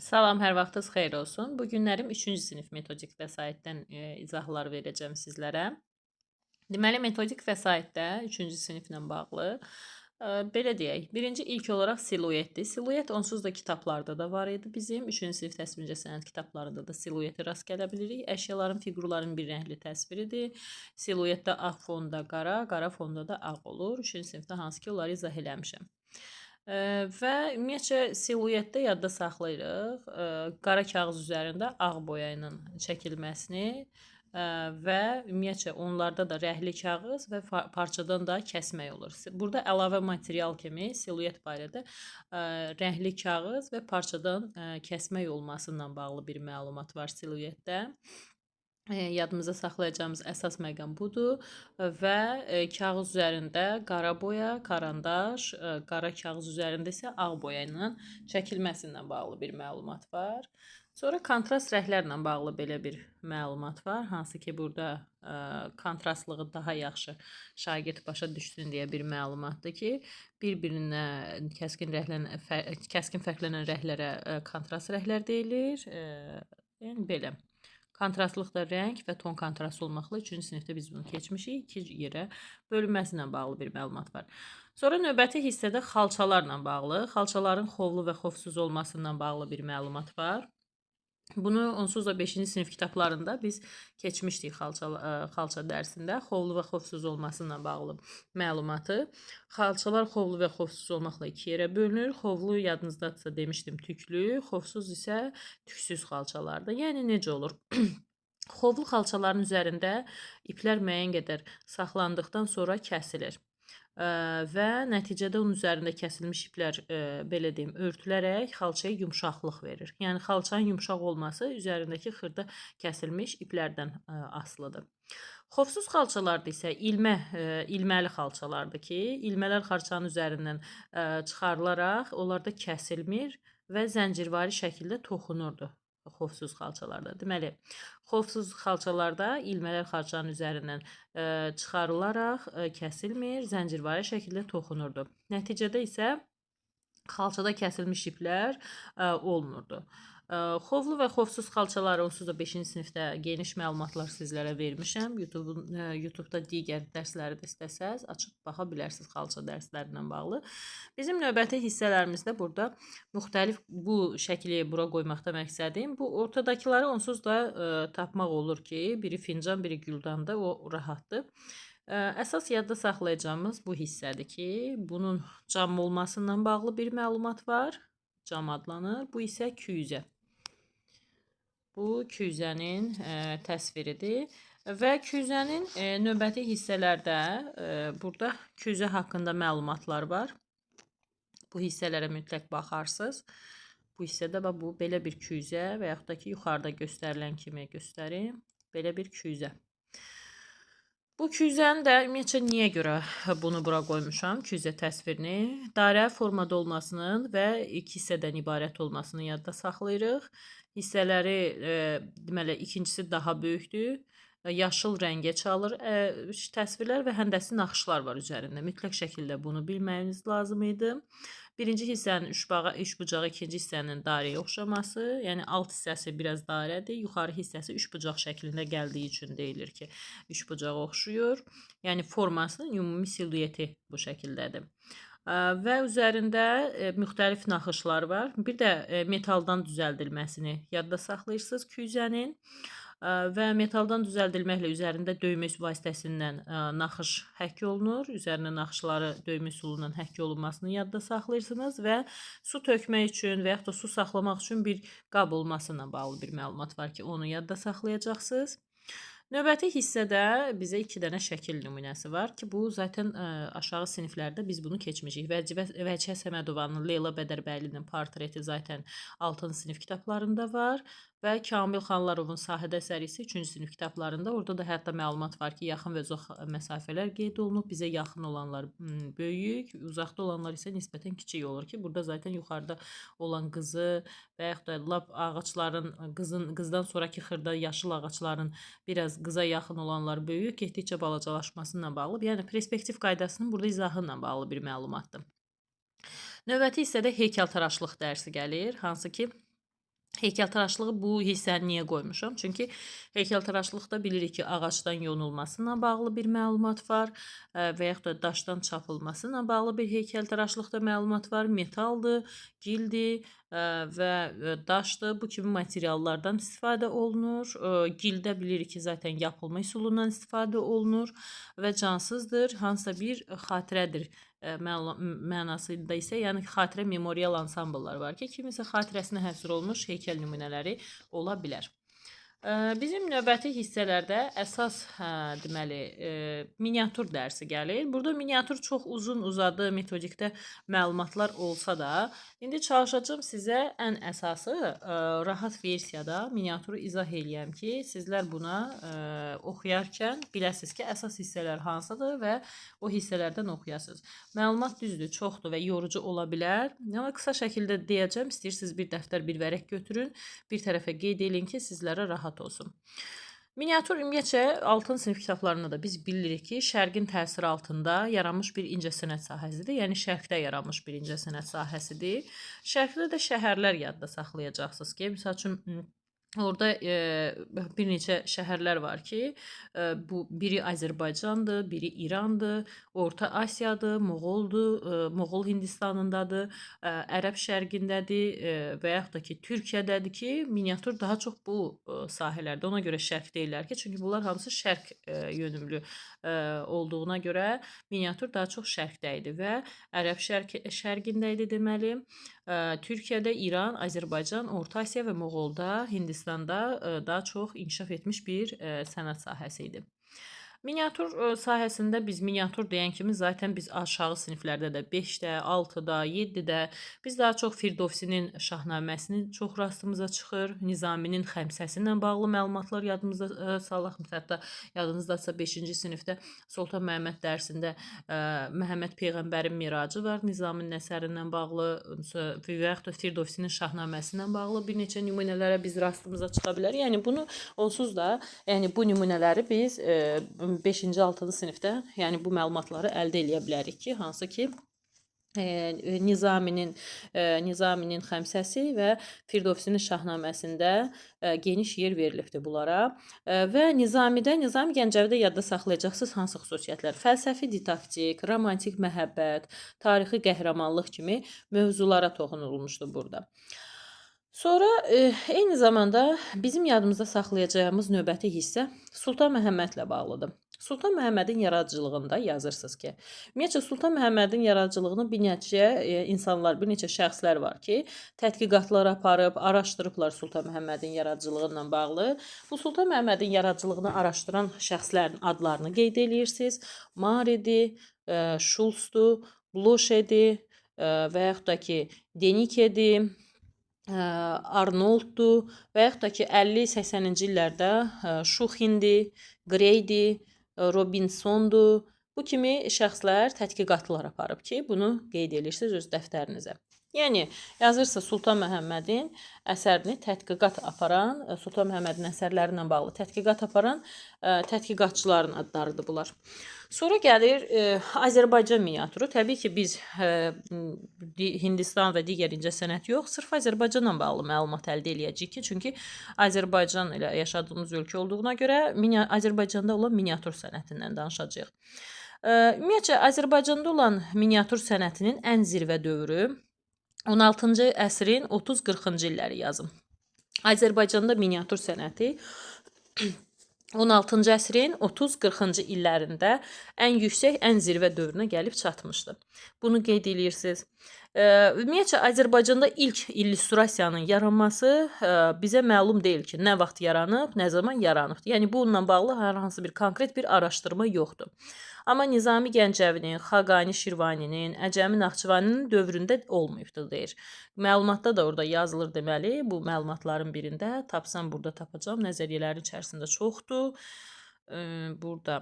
Salam, hər vaxtınız xeyir olsun. Bu günlərim 3-cü sinif metodik vəsaitdən izahlar verəcəm sizlərə. Deməli, metodik vəsaitdə 3-cü siniflə bağlı belə deyək, birinci ilk olaraq siluetdir. Siluet onsuz da kitablarda da var idi bizim. 3-cü sinif təsvir incəsənət kitablarında da siluetə rast gələ bilirik. Əşyaların, fiqurların bir rəngli təsviridir. Siluetdə ağ fonda qara, qara fonda da ağ olur. 3-cü sinifdə hansı ki, onları izah eləmişəm. Və ümumiyyətcə siluetdə yadda saxlayırıq qara kağız üzərində ağ boya ilə çəkilməsini və ümumiyyətcə onlarda da rəhli kağız və parçadan da kəsmək olur. Burada əlavə material kimi siluet barədə rəhli kağız və parçadan kəsmək olmasından bağlı bir məlumat var siluetdə. Yadımıza saxlayacağımız əsas məqam budur və kağız üzərində qara boya, karandaş, qara kağız üzərində isə ağ boya ilə çəkilməsindən bağlı bir məlumat var. Sonra kontrast rənglərlə bağlı belə bir məlumat var, hansı ki, burada kontrastlığı daha yaxşı şagird başa düşsün deyə bir məlumatdır ki, bir-birinə kəskin fərqlənən rənglərə kontrast rənglər deyilir. Yəni belə. Kontrastlıqda rəng və ton kontrastlı olmaqla 3-cü sinifdə biz bunu keçmişik. 2 yerə bölünməsi ilə bağlı bir məlumat var. Sonra növbəti hissədə xalçalarla bağlı, xalçaların xovlu və xovsuz olmasından bağlı bir məlumat var. Bunu onsuz da 5-ci sinif kitablarında biz keçmişdik xalça dərsində. Xovlu və xovsuz olmasına bağlı məlumatı. Xalçalar xovlu və xovsuz olmaqla 2 yerə bölünür. Xovlu yadınızdadsa demişdim tüklü, xovsuz isə tüksüz xalçalardır. Yəni necə olur? Xovlu xalçaların üzərində iplər müəyyən qədər saxlandıqdan sonra kəsilir. Və nəticədə onun üzərində kəsilmiş iplər belə deyim, örtülərək xalçaya yumşaqlıq verir. Yəni xalçanın yumşaq olması üzərindəki xırda kəsilmiş iplərdən asılıdır. Xovsuz xalçalarda isə ilməli xalçalardır ki, ilmələr xalçanın üzərindən çıxarılaraq onlarda kəsilmir və zəncirvari şəkildə toxunurdu. Xovsuz xalçalarda. Deməli, xovsuz xalçalarda ilmələr xalçanın üzərindən çıxarılaraq kəsilmir, zəncirvari şəkildə toxunurdu. Nəticədə isə xalçada kəsilmiş iplər olmurdu. Xovlu və xovsuz xalçaları onsuz da 5-ci sinifdə geniş məlumatlar sizlərə vermişəm. YouTube-da digər dərsləri də istəsəz açıb baxa bilərsiniz xalça dərslərindən bağlı. Bizim növbəti hissələrimizdə burada müxtəlif bu şəkli bura qoymaqda məqsədim. Bu ortadakıları onsuz da tapmaq olur ki, biri fincan, biri güldandır, o rahatdır. Əsas yadda saxlayacağımız bu hissədir ki, bunun cam olmasından bağlı bir məlumat var. Cam adlanır. Bu isə küyüzə. Bu küyüzənin təsviridir. Və küyüzənin növbəti hissələrdə burada küyüzə haqqında məlumatlar var. Bu hissələrə mütləq baxarsınız. Bu hissədə bu belə bir küyüzə və yaxud da ki, yuxarıda göstərilən kimi göstərim. Belə bir küyüzə. Bu küyüzəni də ümumiyyətcə niyə görə bunu bura qoymuşam, küyüzə təsvirini? Dairə formada olmasının və 2 hissədən ibarət olmasını yadda saxlayırıq. Hissələri, deməli, ikincisi daha böyükdür. Yaşıl rəngə çalır təsvirlər və həndəsi naxışlar var üzərində. Mütləq şəkildə bunu bilməyiniz lazım idi. Birinci hissənin üçbucağı, ikinci hissənin dairəyə oxşaması, yəni alt hissəsi biraz dairədir, yuxarı hissəsi üçbucaq şəklində gəldiyi üçün deyilir ki, üçbucağa oxşuyur. Yəni formasının ümumi silueti bu şəkildədir. Və üzərində müxtəlif naxışlar var. Bir də metaldan düzəldilməsini yadda saxlayırsınız küyüzənin. Və metaldan düzəldilməklə üzərində döymə vasitəsindən naxış həkk olunur. Üzərinə naxışları döymə üsulu ilə həkk olunmasını yadda saxlayırsınız və su tökmək üçün və yaxud da su saxlamaq üçün bir qab olmasına bağlı bir məlumat var ki, onu yadda saxlayacaqsınız. Növbəti hissədə bizə 2 dənə şəkil nümunəsi var ki, bu zaten aşağı siniflərdə biz bunu keçmişik. Vəcihə Səmədovanın Leyla Bədərbəylinin portreti zaten 6-cı sinif kitablarında var və Kamil Xanlarovun Sahidə əsəri isə 3-cü sinif kitablarında. Orada da hətta məlumat var ki, yaxın və uzaq məsafələr qeyd olunub. Bizə yaxın olanlar böyük, uzaqda olanlar isə nisbətən kiçik olur ki, burada zaten yuxarıda olan qızı və yaxud da lap ağacların, qızdan sonraki xırda yaşıl ağacların biraz qıza yaxın olanlar böyük, getdikcə balacalaşmasına bağlı. Yəni perspektiv qaydasının burada izahı ilə bağlı bir məlumatdır. Növbəti hissədə heykəltaraşlıq dərsi gəlir, hansı ki Heykəltaraşlığı bu hissəni niyə qoymuşam? Çünki heykəltaraşlıqda bilirik ki, ağacdan yonulmasına bağlı bir məlumat var və yaxud da daşdan çapılmasına bağlı bir heykəltaraşlıqda məlumat var. Metaldır, gildir və daşdır. Bu kimi materiallardan istifadə olunur. Gildə bilirik ki, zaten yapılma üsulundan istifadə olunur və cansızdır. Hansısa bir xatirədir mənasında isə, yəni xatirə memorial ansambllar var ki, kimisə xatirəsinə həsr olunmuş heykəl nümunələri ola bilər. Bizim növbəti hissələrdə əsas deməli miniatür dərsi gəlir. Burada miniatür çox uzun-uzadı metodikdə məlumatlar olsa da, indi çalışacağım sizə ən əsası rahat versiyada miniatürü izah eləyəm ki, sizlər buna oxuyarkən biləsiniz ki, əsas hissələr hansıdır və o hissələrdən oxuyasınız. Məlumat düzdür, çoxdur və yorucu ola bilər. Amma qısa şəkildə deyəcəm, istəyirsiniz bir dəftər, bir vərəq götürün, bir tərəfə qeyd edin ki, sizlərə rahat olsun. Miniatür ümumiyyətcə 6-cı sinif kitablarında da biz bilirik ki, şərqin təsiri altında yaranmış bir incəsənət sahəsidir. Yəni şərqdə yaranmış bir incəsənət sahəsidir. Şərqdə də şəhərlər yadda saxlayacaqsınız ki, məsəl üçün orada bir neçə şəhərlər var ki, bu biri Azərbaycandır, biri İrandır, Orta Asiyadır, Moğoldur, Moğol Hindistanındadır, Ərəb şərqindədir və yaxud da ki, Türkiyədədir ki, miniatür daha çox bu sahələrdə. Ona görə şərq deyirlər ki, çünki bunlar hamısı şərq yönümlü olduğuna görə miniatür daha çox şərqdə idi və Ərəb şərqində idi deməli. Türkiyədə, İran, Azərbaycan, Orta Asiya və Moğolda, Hindistanda daha çox inkişaf etmiş bir sənət sahəsi idi. Miniatür sahəsində biz miniatür deyən kimi zaten biz aşağı siniflərdə də 5-də, 6-da, 7-də biz daha çox Firdovsinin Şahnaməsinin çox rastımıza çıxır. Nizaminin Xəmsəsi ilə bağlı məlumatlar yadımızda salaq. Hətta yadınızdadsa 5-ci sinifdə Sultan Məhəmməd dərsində Məhəmməd Peyğəmbərin miracı var. Nizaminin əsərindən bağlı və yaxud da Firdovsinin Şahnaməsi ilə bağlı bir neçə nümunələrə biz rastımıza çıxa bilər. Yəni bunu onsuz da, yəni bu nümunələri biz 5-ci, 6-cı sinifdə, yəni bu məlumatları əldə edə bilərik ki, hansı ki Nizaminin Xəmsəsi və Firdovsinin Şahnaməsində geniş yer verilibdir bunlara. Və Nizami Gəncəvidə yadda saxlayacaqsınız hansı xüsusiyyətlər? Fəlsəfi didaktik, romantik məhəbbət, tarixi qəhrəmanlıq kimi mövzulara toxunulmuşdur burada. Sonra eyni zamanda bizim yadımızda saxlayacağımız növbəti hissə Sultan Məhəmmədlə bağlıdır. Sultan Məhəmmədin yaradıcılığında yazırsınız ki, ümumiyyətcə Sultan Məhəmmədin yaradıcılığını bir neçə insanlar, bir neçə şəxslər var ki, tədqiqatlar aparıb, araşdırıblar Sultan Məhəmmədin yaradıcılığı ilə bağlı. Bu Sultan Məhəmmədin yaradıcılığını araşdıran şəxslərin adlarını qeyd edirsiniz. Maridir, Şulsdur, Bloşedir və yaxud da ki, Denikedir, Arnolddur və yaxud da ki 50-80-ci illərdə Şuxindir, Greydir, Robinsondur. Bu kimi şəxslər tədqiqatlar aparıb ki, bunu qeyd edirsiniz öz dəftərinizə. Yəni yazırsa Sultan Məhəmmədin əsərini tədqiqat aparan, Sultan Məhəmmədin əsərləri ilə bağlı tədqiqat aparan tədqiqatçıların adlarıdır bunlar. Sonra gəlir Azərbaycan miniatürü. Təbii ki, biz Hindistan və digər incəsənət yox, sırf Azərbaycanla bağlı məlumat əldə eləyəcəyik ki, çünki Azərbaycan ilə yaşadığımız ölkə olduğuna görə Azərbaycanda olan miniatür sənətindən danışacağıq. Ümumiyyətcə, Azərbaycanda olan miniatür sənətinin ən zirvə dövrü 16-cı əsrin 30-40-cı illəri yazım. Azərbaycanda miniatür sənəti 16-cı əsrin 30-40-cı illərində ən yüksək, ən zirvə dövrünə gəlib çatmışdı. Bunu qeyd edirsiniz. Ümumiyyətcə, Azərbaycanda ilk illüstrasiyanın yaranması bizə məlum deyil ki, nə vaxt yaranıb, nə zaman yaranıb. Yəni, bununla bağlı hər hansı bir konkret bir araşdırma yoxdur. Amma Nizami Gəncəvinin, Xaqani Şirvaninin, Əcəmi Naxçıvaninin dövründə olmayıbdır, deyir. Məlumatda da orada yazılır deməli, bu məlumatların birində tapsam burada tapacağım. Nəzəriyyələrin içərisində çoxdur. Burada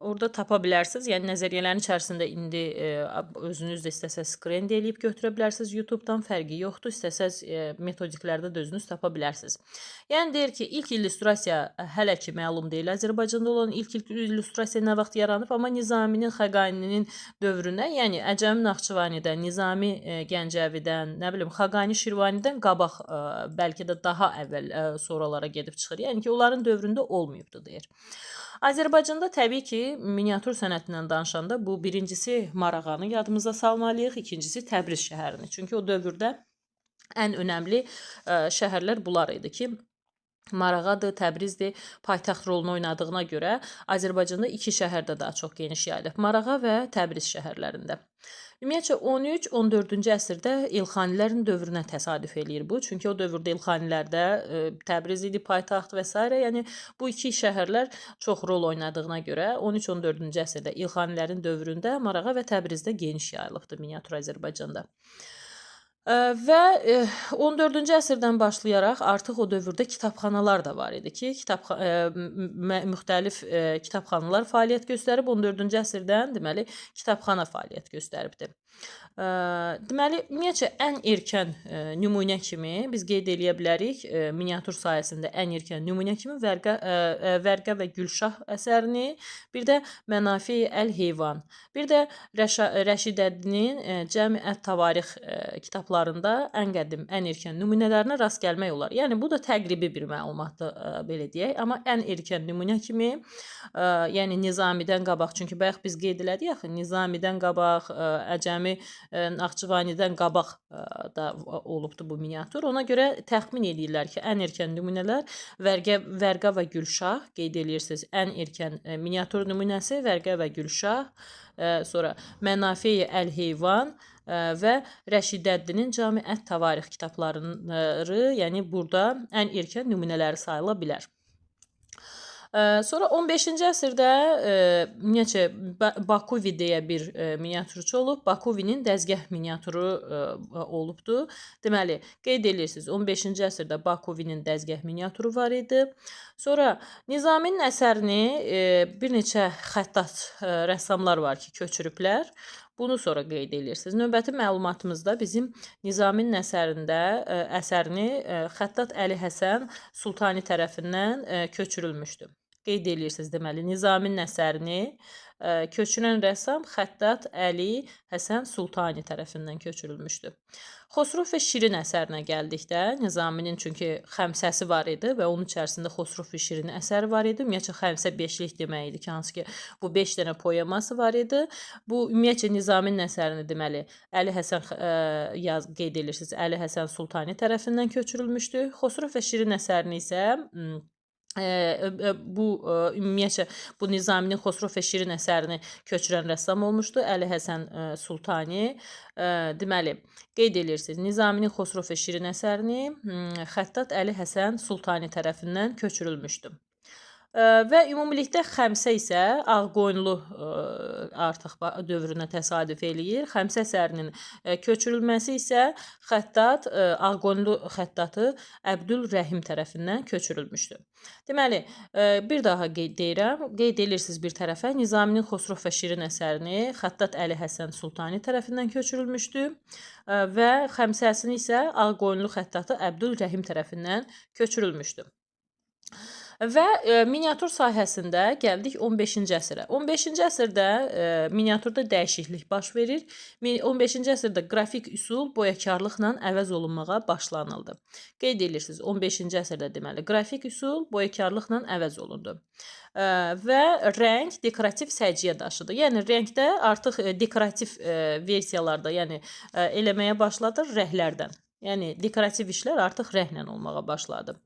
orada tapa bilərsiniz. Yəni nəzəriyyələrin içərisində indi özünüz də istəsəz skrend eləyib götürə bilərsiniz YouTube-dan, fərqi yoxdur. İstəsəz metodiklərdə də özünüz tapa bilərsiniz. Yəni deyir ki, ilk illüstrasiya hələ ki məlum deyil. Azərbaycanda olan ilk illüstrasiya nə vaxt yaranıb, amma Nizaminin, Xaqaninin dövrünə, yəni Əcəmi Naxçıvanidən, Nizami Gəncəvidən, nə bilim Xaqani Şirvanidən qabaq, bəlkə də daha əvvəl sonralara gedib çıxır. Yəni ki, onların dövründə olmayıbdı deyir. Azərbaycanda təbii ki, miniatür sənətindən danışanda bu birincisi Marağanı yadımıza salmalıyıq, ikincisi Təbriz şəhərini. Çünki o dövrdə ən önəmli şəhərlər bunlar idi ki, Marağadır, Təbrizdir, paytaxt rolunu oynadığına görə Azərbaycanda iki şəhərdə daha çox geniş yayılıb. Marağa və Təbriz şəhərlərində. Ümumiyyətcə 13-14-cü əsrdə İlxanilərin dövrünə təsadüf eləyir bu. Çünki o dövrdə İlxanilərdə Təbriz idi paytaxt və s. Yəni bu iki şəhərlər çox rol oynadığına görə 13-14-cü əsrdə İlxanilərin dövründə Marağa və Təbrizdə geniş yayılıbdı miniatür Azərbaycanda. Və 14-cü əsrdən başlayaraq artıq o dövrdə kitabxanalar da var idi ki, müxtəlif kitabxanalar fəaliyyət göstərib 14-cü əsrdən deməli kitabxana fəaliyyət göstəribdi. Deməli, ümumiyyətcə ən erkən nümunə kimi biz qeyd eləyə bilərik miniatür sahəsində ən erkən nümunə kimi Vərqə və Gülşah əsərini, bir də Mənafi Əl-Heyvan, bir də Rəşidəddinin Cəmi Ət-Tavarix kitablarında ən qədim, ən erkən nümunələrinə rast gəlmək olar. Yəni bu da təqribi bir məlumatdır, belə deyək, amma ən erkən nümunə kimi, yəni Nizamidən qabaq, çünki bayaq biz qeyd elədik axı, Nizamidən qabaq, Əcəmi Naxçıvanidən qabaq da olubdu bu miniatür. Ona görə təxmin edirlər ki, ən erkən nümunələr Vərqə və Gülşah qeyd edirsiniz. Ən erkən miniatür nümunəsi Vərqə və Gülşah, sonra Mənafi Əl-Heyvan və Rəşidəddinin Cami Ət-Tavarix kitabları, yəni burada ən erkən nümunələri sayıla bilər. Sonra 15-ci əsrdə ümumiyyətcə Bakuvi deyə bir miniatürçü olub. Bakuvinin dəzgah miniatürü olubdu. Deməli, qeyd edirsiniz 15-ci əsrdə Bakuvinin dəzgah miniatürü var idi. Sonra Nizaminin əsərini bir neçə xəttat rəssamlar var ki, köçürüblər. Bunu sonra qeyd edirsiniz. Növbəti məlumatımızda bizim Nizaminin əsərini xəttat Əli Həsən Sultani tərəfindən köçürülmüşdü. Qeyd edirsiniz, deməli, Nizaminin əsərini köçürən rəssam xəttat Əli Həsən Sultani tərəfindən köçürülmüşdü. Xosrov və Şirin əsərinə gəldikdə, Nizaminin çünki xəmsəsi var idi və onun içərisində Xosrov və Şirin əsəri var idi. Ümumiyyətcə xəmsə 5-lik demək idi ki, hansı ki bu 5 dənə poeması var idi. Bu ümumiyyətcə Nizaminin əsərini deməli Əli Həsən qeyd edirsiniz, Əli Həsən Sultani tərəfindən köçürülmüşdü. Xosrov və Şirin əsərini isə ümumiyyətcə bu Nizaminin Xosrov və Şirin əsərini köçürən rəssam olmuşdu Əli Həsən Sultani. Deməli, qeyd edirsiniz, Nizaminin Xosrov və Şirin əsərini xəttat Əli Həsən Sultani tərəfindən köçürülmüşdü. Və ümumilikdə xəmsə isə Ağqoyunlu artıq dövrünə təsadüf eləyir. Xəmsə əsərinin köçürülməsi isə xəttat Ağqoyunlu xəttatı Əbdülrəhim tərəfindən köçürülmüşdü. Deməli, bir daha qeyd edirsiniz bir tərəfə Nizaminin Xosrov və Şirin əsərini xəttat Əli Həsən Sultani tərəfindən köçürülmüşdü və xəmsəsini isə Ağqoyunlu xəttatı Əbdülrəhim tərəfindən köçürülmüşdü. Və miniatür sahəsində gəldik 15-ci əsrə. 15-ci əsrdə miniatürdə dəyişiklik baş verir. 15-ci əsrdə qrafik üsul boyakarlıqla əvəz olunmağa başlanıldı. Qeyd edirsiniz, 15-ci əsrdə deməli qrafik üsul boyakarlıqla əvəz olundu. Və rəng dekorativ səciyyə daşıdı. Yəni rəngdə artıq dekorativ versiyalarda, yəni eləməyə başladı rəhlərdən. Yəni dekorativ işlər artıq rəhlə olmağa başladı.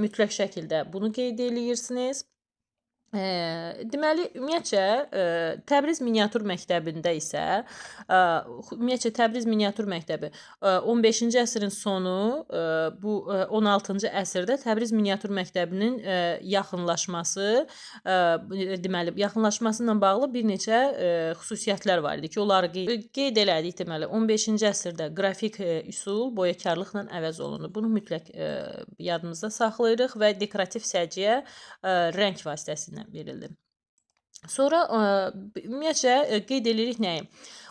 Mütləq şəkildə bunu qeyd edirsiniz. Deməli, ümumiyyətcə Təbriz miniatür məktəbində isə ümumiyyətcə Təbriz miniatür məktəbi 15-ci əsrin sonu, bu 16-cı əsrdə Təbriz miniatür məktəbinin yaxınlaşması, deməli, yaxınlaşması ilə bağlı bir neçə xüsusiyyətlər var idi ki, onları qeyd elədik. Deməli, 15-ci əsrdə qrafik üsul boyakarlıqla əvəz olundu. Bunu mütləq yadımızda saxlayırıq və dekorativ səciyyə rəng vasitəsilə verildi. Sonra ümumiyyətcə qeyd edirik nəyi?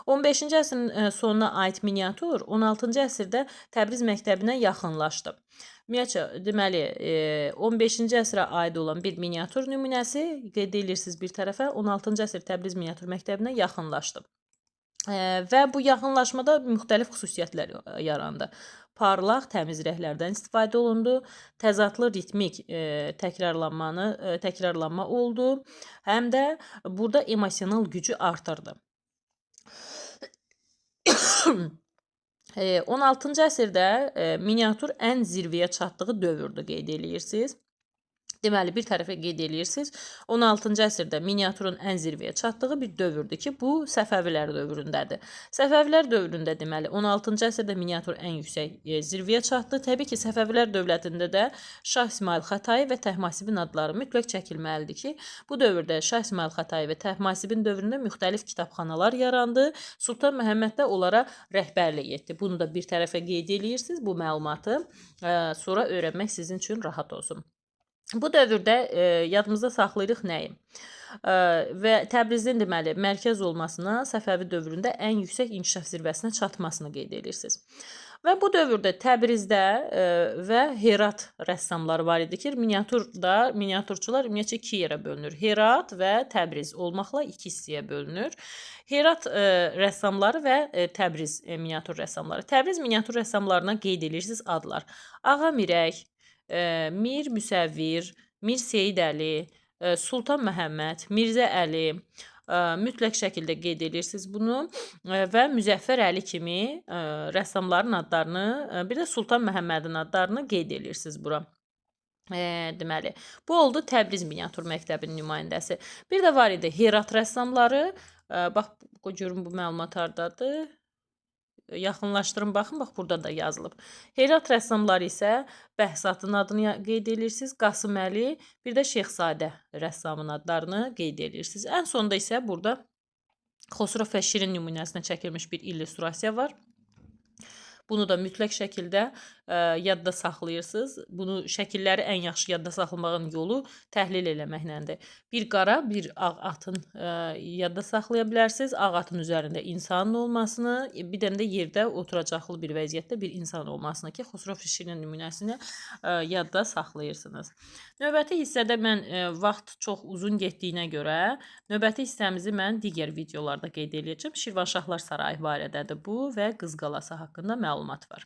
15-ci əsrin sonuna aid miniatür 16-cı əsrdə Təbriz məktəbinə yaxınlaşdı. Ümumiyyətcə deməli 15-ci əsrə aid olan bir miniatür nümunəsi qeyd edirsiniz bir tərəfə 16-cı əsr Təbriz miniatür məktəbinə yaxınlaşdı. Və bu yaxınlaşmada müxtəlif xüsusiyyətlər yarandı. Parlaq, təmiz rənglərdən istifadə olundu. Təzadlı ritmik təkrarlanma oldu. Həm də burada emosional gücü artırdı. 16-cı əsrdə miniatür ən zirvəyə çatdığı dövrdür qeyd edirsiniz. Deməli, bir tərəfə qeyd edirsiniz, 16-cı əsrdə miniatürün ən zirvəyə çatdığı bir dövrdür ki, bu Səfəvilər dövründədir. Səfəvilər dövründə deməli, 16-cı əsrdə miniatür ən yüksək zirvəyə çatdı. Təbii ki, Səfəvilər dövlətində də Şah İsmayıl Xətai və Təhmasibin adları mütləq çəkilməlidir ki, bu dövrdə Şah İsmayıl Xətai və Təhmasibin dövründə müxtəlif kitabxanalar yarandı. Sultan Məhəmməd də onlara rəhbərlik etdi. Bunu da bir tərəfə qeyd edirsiniz, bu məlumatı sonra öyrənmək sizin üçün rahat olsun. Bu dövrdə yadımızda saxlayırıq nəyi? Və Təbrizin deməli mərkəz olmasına Səfəvi dövründə ən yüksək inkişaf zirvəsinə çatmasını qeyd edirsiniz. Və bu dövrdə Təbrizdə və Herat rəssamları var idi ki, miniatürçülər ümumiyyətcə iki yerə bölünür. Herat və Təbriz olmaqla iki hissəyə bölünür. Herat rəssamları və Təbriz miniatür rəssamları. Təbriz miniatür rəssamlarına qeyd edirsiniz adlar. Ağa Mirək, Mir Müsəvvir, Mir Seyid Əli, Sultan Məhəmməd, Mirzə Əli mütləq şəkildə qeyd edirsiniz bunu və Müzəffər Əli kimi rəssamların adlarını, bir də Sultan Məhəmmədin adlarını qeyd edirsiniz bura. Deməli, bu oldu Təbriz miniatür məktəbinin nümayəndəsi. Bir də var idi Herat rəssamları. Bax, görün bu məlumat hardadır. Yaxınlaşdırın, baxın, bax burada da yazılıb. Herat rəssamları isə Bəhsatın adını qeyd edirsiniz, Qasım Əli, bir də Şeyxzadə rəssamın adlarını qeyd edirsiniz. Ən sonda isə burada Xosrov və Şirin nümunəsinə çəkilmiş bir illüstrasiya var. Bunu da mütləq şəkildə yadda saxlayırsınız. Bunu şəkilləri ən yaxşı yadda saxlamağın yolu təhlil eləməklədir. Bir qara, bir ağ atın yadda saxlaya bilərsiniz. Ağ atın üzərində insanın olmasını, bir dənə də yerdə oturacaqlı bir vəziyyətdə bir insan olmasını ki, Xosrov Şirin nümunəsini yadda saxlayırsınız. Növbəti hissədə mən vaxt çox uzun getdiyinə görə növbəti hissəmizi mən digər videolarda qeyd edəcəm. Şirvanşahlar Sarayı barədədir bu və Qız Qalası haqqında məlumat var.